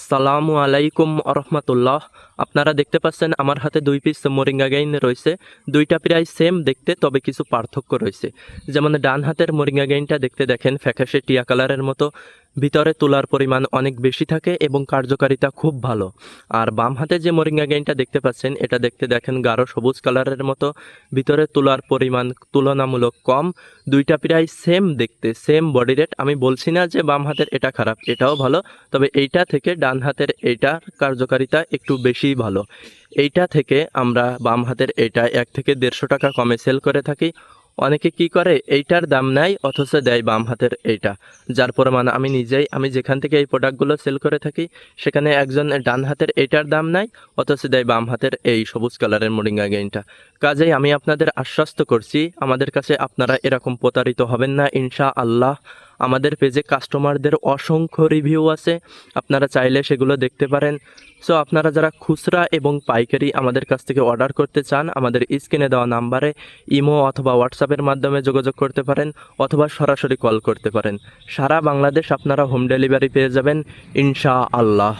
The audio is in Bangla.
আসসালামু আলাইকুম আরহামাতুল্লাহ। আপনারা দেখতে পাচ্ছেন আমার হাতে 2 পিস মোরিঙ্গা গ্রাইন রয়েছে। দুইটা প্রায় সেম দেখতে, তবে কিছু পার্থক্য রয়েছে। যেমন ডান হাতের মোরিঙ্গা গ্রাইনটা দেখতে দেখেন ফ্যাকাশে টিয়া কালারের মতো, ভিতরে তুলার পরিমাণ অনেক বেশি থাকে এবং কার্যকারিতা খুব ভালো। আর বাম হাতে যে মোরিঙ্গা গ্রাইনটা দেখতে পাচ্ছেন এটা দেখতে দেখেন গাঢ় সবুজ কালারের মতো, ভিতরে তুলার পরিমাণ তুলনামূলক কম। দুইটা প্রায় সেম দেখতে, সেম বডি রেট। আমি বলছি না যে বাম হাতের এটা খারাপ, এটাও ভালো, তবে এইটা থেকে ডান হাতের এইটার কার্যকারিতা একটু বেশিই ভালো। এইটা থেকে আমরা বাম হাতের এইটা 1 থেকে 150 টাকা কমে সেল করে থাকি। অনেকে কি করে এইটার দাম নেয় অথচ দেয় বাম হাতের এইটা, যার প্রমাণ আমি যেখান থেকে এই প্রোডাক্টগুলো সেল করে থাকি সেখানে একজন ডান হাতের এইটার দাম নেয় অথচ দেয় বাম হাতের এই সবুজ কালারের মোরিঙ্গা গ্রাইনটা। কাজেই আমি আপনাদের আশ্বস্ত করছি আমাদের কাছে আপনারা এরকম প্রতারিত হবেন না ইনশাআল্লাহ। আমাদের পেজে কাস্টমারদের অসংখ্য রিভিউ আছে, আপনারা চাইলে সেগুলো দেখতে পারেন। সো আপনারা যারা খুচরা এবং পাইকারি আমাদের কাছ থেকে অর্ডার করতে চান আমাদের স্ক্রিনে দেওয়া নাম্বারে ইমো অথবা হোয়াটসঅ্যাপের মাধ্যমে যোগাযোগ করতে পারেন অথবা সরাসরি কল করতে পারেন। সারা বাংলাদেশ আপনারা হোম ডেলিভারি পেয়ে যাবেন ইনশাআল্লাহ।